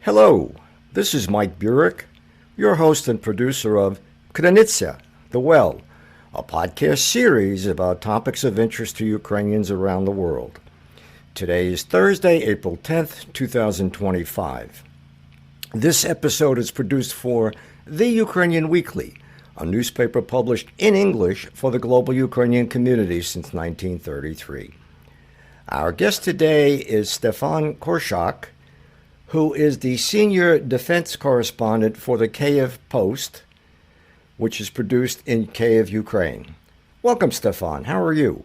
Hello, this is Mike Burek, your host and producer of Krynytsia, The Well, a podcast series about topics of interest to Ukrainians around the world. Today is Thursday, April 10th, 2025. This episode is produced for The Ukrainian Weekly, a newspaper published in English for the global Ukrainian community since 1933. Our guest today is Stefan Korshak, who is the senior defense correspondent for the Kyiv Post, which is produced in Kyiv, Ukraine. Welcome, Stefan. How are you?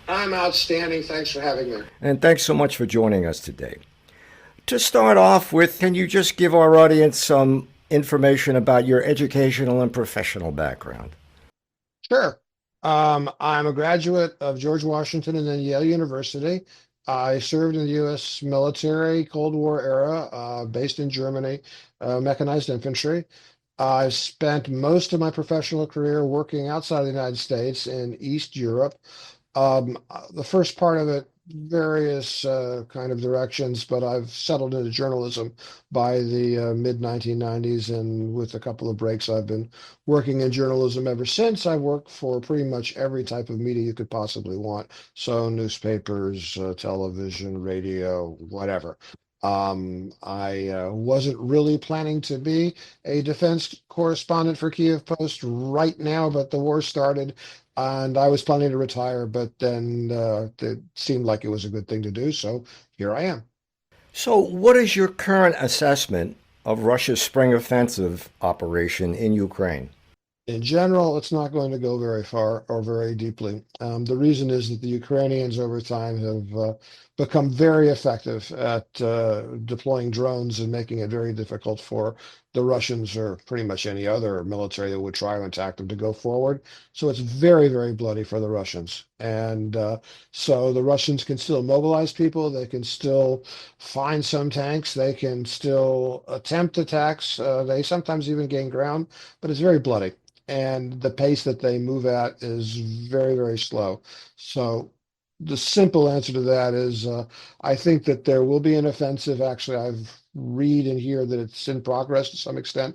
I'm outstanding. Thanks for having me. And thanks so much for joining us today. To start off with, can you just give our audience some information about your educational and professional background? Sure. I'm a graduate of George Washington and then Yale University. I served in the U.S. military, Cold War era, based in Germany, mechanized infantry. I spent most of my professional career working outside of the United States in East Europe. The first part of it, various kind of directions, but I've settled into journalism by the mid 1990s, and with a couple of breaks, I've been working in journalism ever since. I work for pretty much every type of media you could possibly want, so newspapers, television, radio, whatever. I wasn't really planning to be a defense correspondent for Kiev Post right now, but the war started and I was planning to retire, but then it seemed like it was a good thing to do, so here I am. So, what is your current assessment of Russia's spring offensive operation in Ukraine? In general, it's not going to go very far or very deeply. The reason is that the Ukrainians over time have become very effective at deploying drones and making it very difficult for the Russians or pretty much any other military that would try to attack them to go forward. So it's very, very bloody for the Russians. And so the Russians can still mobilize people. They can still find some tanks. They can still attempt attacks. They sometimes even gain ground, but it's very bloody and the pace that they move at is very, very slow. So the simple answer to that is I think that there will be an offensive. Actually, I've read and hear that it's in progress to some extent.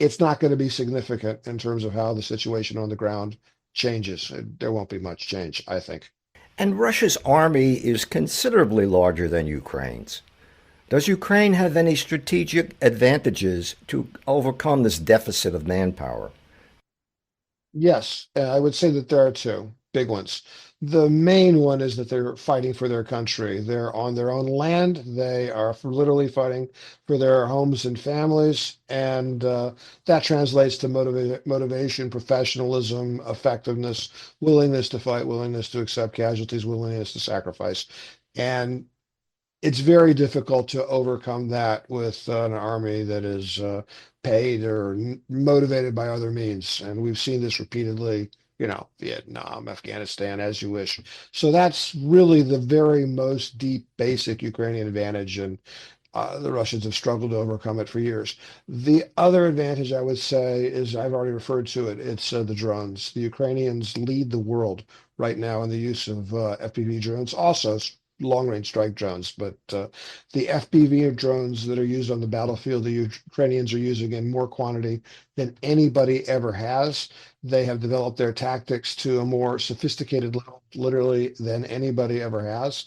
It's not going to be significant in terms of how the situation on the ground changes. There won't be much change, I think. And Russia's army is considerably larger than Ukraine's. Does Ukraine have any strategic advantages to overcome this deficit of manpower? Yes, I would say that there are two big ones. The main one is that they're fighting for their country. They're on their own land. They are literally fighting for their homes and families, and that translates to motivation, professionalism, effectiveness, willingness to fight, willingness to accept casualties, willingness to sacrifice. And it's very difficult to overcome that with an army that is paid or motivated by other means. And we've seen this repeatedly, Vietnam, Afghanistan, as you wish. So that's really the very most deep, basic Ukrainian advantage. And the Russians have struggled to overcome it for years. The other advantage I would say is I've already referred to it. It's the drones. The Ukrainians lead the world right now in the use of FPV drones. Also, long-range strike drones, but the FPV drones that are used on the battlefield, the Ukrainians are using in more quantity than anybody ever has. They have developed their tactics to a more sophisticated level, literally, than anybody ever has.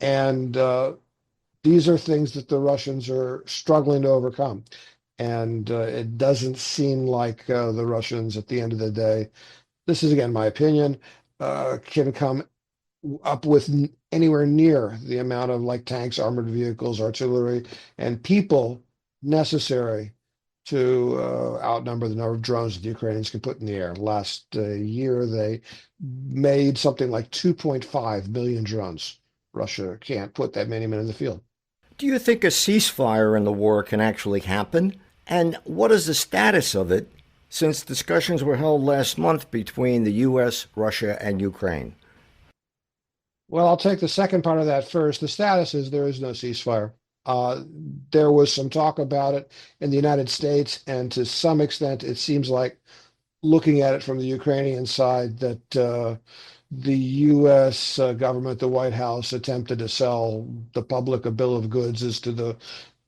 And these are things that the Russians are struggling to overcome. And it doesn't seem like the Russians, at the end of the day, this is again my opinion, can come up with anywhere near the amount of like tanks, armored vehicles, artillery, and people necessary to outnumber the number of drones that the Ukrainians can put in the air. Last year, they made something like 2.5 million drones. Russia can't put that many men in the field. Do you think a ceasefire in the war can actually happen? And what is the status of it since discussions were held last month between the U.S., Russia, and Ukraine? Well, I'll take the second part of that first. The status is there is no ceasefire. Uh, there was some talk about it in the United States, and to some extent, it seems like looking at it from the Ukrainian side that the U.S. Government, the White House, attempted to sell the public a bill of goods as to the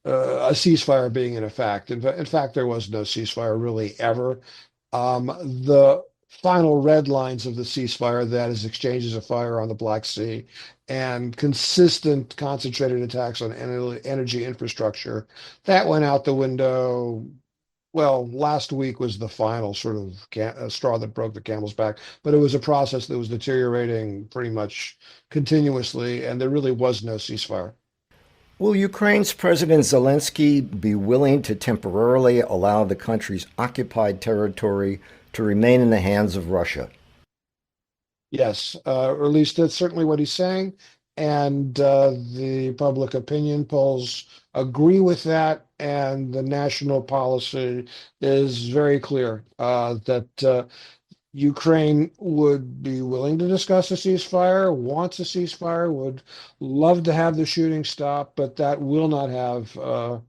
a ceasefire being in effect. In fact, there was no ceasefire really ever. The final red lines of the ceasefire, that is exchanges of fire on the Black Sea and consistent concentrated attacks on energy infrastructure, that went out the window. Well, last week was the final sort of straw that broke the camel's back, but it was a process that was deteriorating pretty much continuously, and there really was no ceasefire. Will Ukraine's President Zelensky be willing to temporarily allow the country's occupied territory to remain in the hands of Russia? Yes, or at least that's certainly what he's saying. And the public opinion polls agree with that. And the national policy is very clear that Ukraine would be willing to discuss a ceasefire, wants a ceasefire, would love to have the shooting stop, but that will not have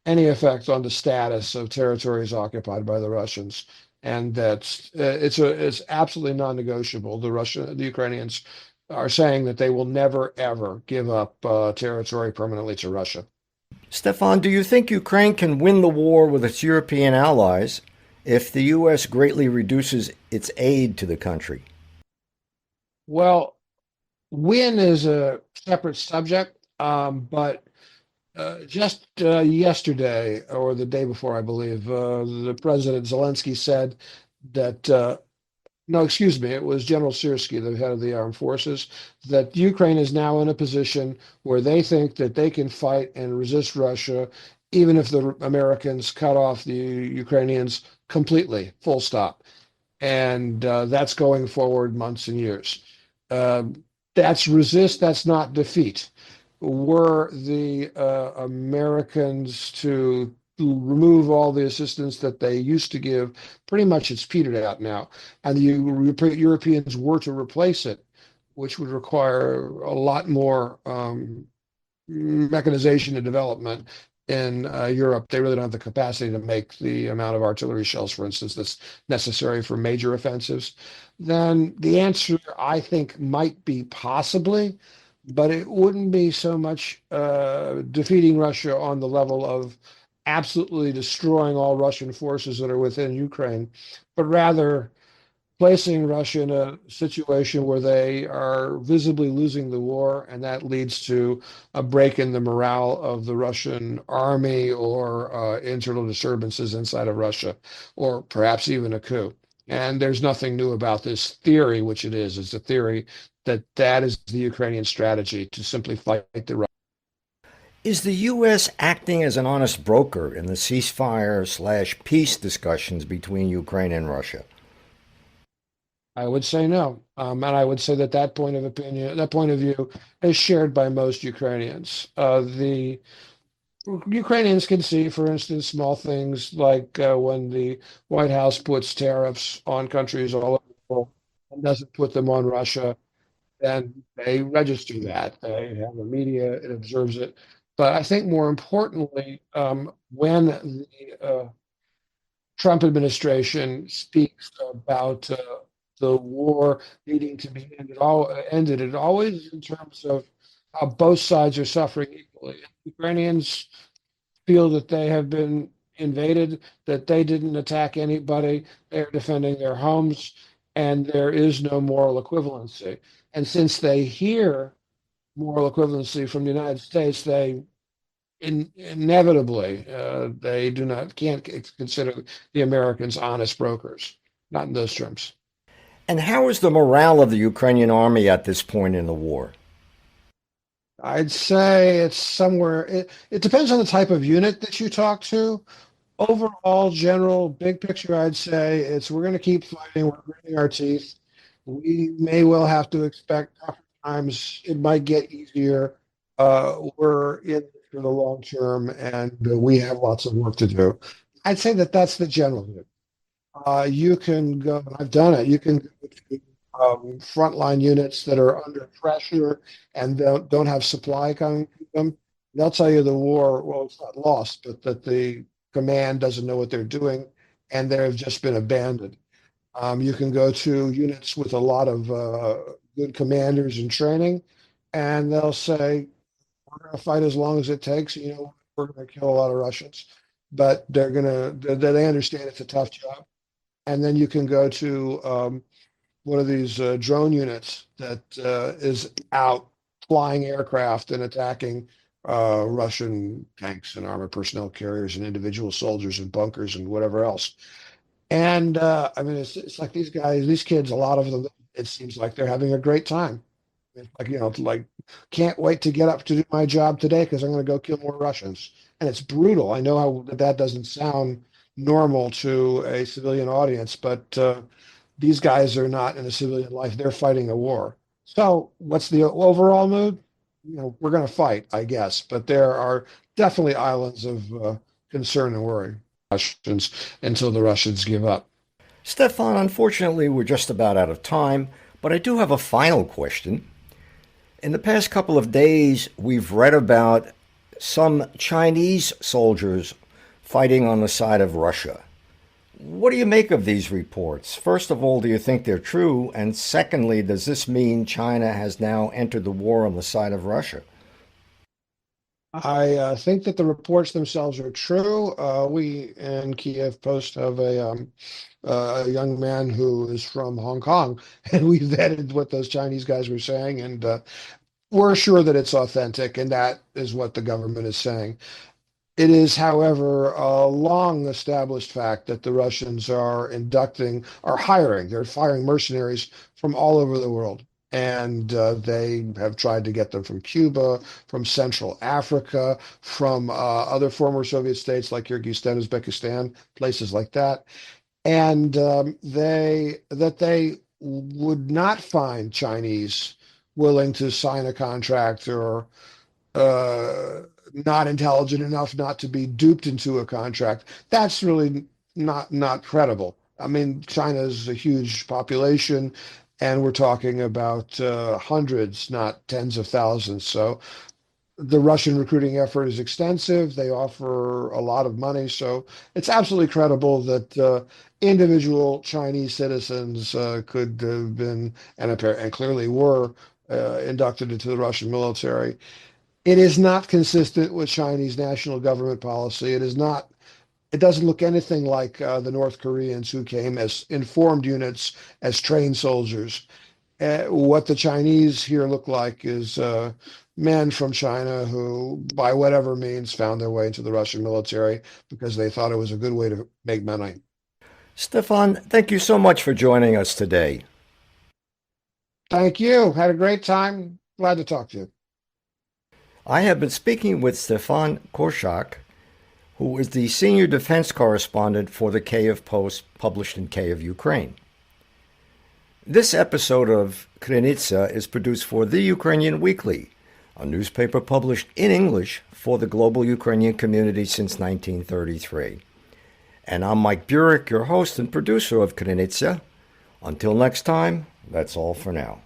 any effect on the status of territories occupied by the Russians. And that's it's absolutely non-negotiable. The Ukrainians are saying that they will never ever give up territory permanently to Russia. Stefan, do you think Ukraine can win the war with its European allies if the U.S. greatly reduces its aid to the country? Well, win is a separate subject, but just yesterday or the day before, I believe, the President Zelensky said that no, excuse me, it was General Syrski, the head of the armed forces, that Ukraine is now in a position where they think that they can fight and resist Russia, even if the Americans cut off the Ukrainians completely, full stop. And that's going forward months and years. That's resist, that's not defeat. Were the Americans to remove all the assistance that they used to give, pretty much it's petered out now, and the Europeans were to replace it, which would require a lot more mechanization and development in Europe. They really don't have the capacity to make the amount of artillery shells, for instance, that's necessary for major offensives. Then the answer, I think, might be possibly, but it wouldn't be so much defeating Russia on the level of absolutely destroying all Russian forces that are within Ukraine, but rather placing Russia in a situation where they are visibly losing the war, and that leads to a break in the morale of the Russian army or internal disturbances inside of Russia, or perhaps even a coup. And there's nothing new about this theory, which it is. It's a theory that that is the Ukrainian strategy to simply fight the. Is the U.S. acting as an honest broker in the ceasefire/peace discussions between Ukraine and Russia? I would say no. And I would say that that point of opinion, that point of view is shared by most Ukrainians. The Ukrainians can see, for instance, small things like when the White House puts tariffs on countries all over the world and doesn't put them on Russia, then they register that. They have the media, it observes it. But I think more importantly, when the Trump administration speaks about the war needing to be ended, it always in terms of how both sides are suffering equally. Ukrainians feel that they have been invaded, that they didn't attack anybody, they're defending their homes, and there is no moral equivalency. And since they hear moral equivalency from the United States, they inevitably they do not can't consider the Americans honest brokers, not in those terms. And how is the morale of the Ukrainian army at this point in the war? I'd say it's somewhere. It depends on the type of unit that you talk to. Overall, general, big picture, I'd say it's we're going to keep fighting. We're gritting our teeth. We may well have to expect tougher times. It might get easier. We're in it for the long term, and we have lots of work to do. I'd say that that's the general view. You can go, and I've done it. You can go to frontline units that are under pressure and don't have supply coming to them. They'll tell you the war, well, it's not lost, but that the command doesn't know what they're doing and they've just been abandoned. You can go to units with a lot of good commanders and training, and they'll say, we're going to fight as long as it takes. You know, we're going to kill a lot of Russians, but they understand it's a tough job. And then you can go to one of these drone units that is out flying aircraft and attacking Russian tanks and armored personnel carriers and individual soldiers and bunkers and whatever else. And I mean, it's like these guys, these kids, a lot of them, it seems like they're having a great time. It's like, like can't wait to get up to do my job today because I'm going to go kill more Russians. And it's brutal. I know how that doesn't sound normal to a civilian audience, but these guys are not in a civilian life. They're fighting a war. So what's the overall mood? We're going to fight, I guess, but there are definitely islands of concern and worry. Russians until the Russians give up. Stefan, unfortunately, we're just about out of time, but I do have a final question. In the past couple of days, we've read about some Chinese soldiers fighting on the side of Russia. What do you make of these reports? First of all, do you think they're true? And secondly, does this mean China has now entered the war on the side of Russia? I think that the reports themselves are true. We in Kiev Post have a young man who is from Hong Kong, and we vetted what those Chinese guys were saying, and we're sure that it's authentic, and that is what the government is saying. It is, however, a long established fact that the Russians are hiring, they're firing mercenaries from all over the world. And they have tried to get them from Cuba, from Central Africa, from other former Soviet states like Kyrgyzstan, Uzbekistan, places like that. And they would not find Chinese willing to sign a contract or uh, not intelligent enough not to be duped into a contract. That's really not credible. I mean, China is a huge population, and we're talking about hundreds, not tens of thousands. So the Russian recruiting effort is extensive. They offer a lot of money, so it's absolutely credible that individual Chinese citizens could have been and clearly were inducted into the Russian military. It is not consistent with Chinese national government policy. It is not. It doesn't look anything like the North Koreans who came as informed units, as trained soldiers. What the Chinese here look like is men from China who, by whatever means, found their way into the Russian military because they thought it was a good way to make money. Stefan, thank you so much for joining us today. Thank you. Had a great time. Glad to talk to you. I have been speaking with Stefan Korshak, who is the senior defense correspondent for the Kiev Post, published in Kiev, Ukraine. This episode of Krynytsia is produced for The Ukrainian Weekly, a newspaper published in English for the global Ukrainian community since 1933. And I'm Mike Burek, your host and producer of Krynytsia. Until next time, that's all for now.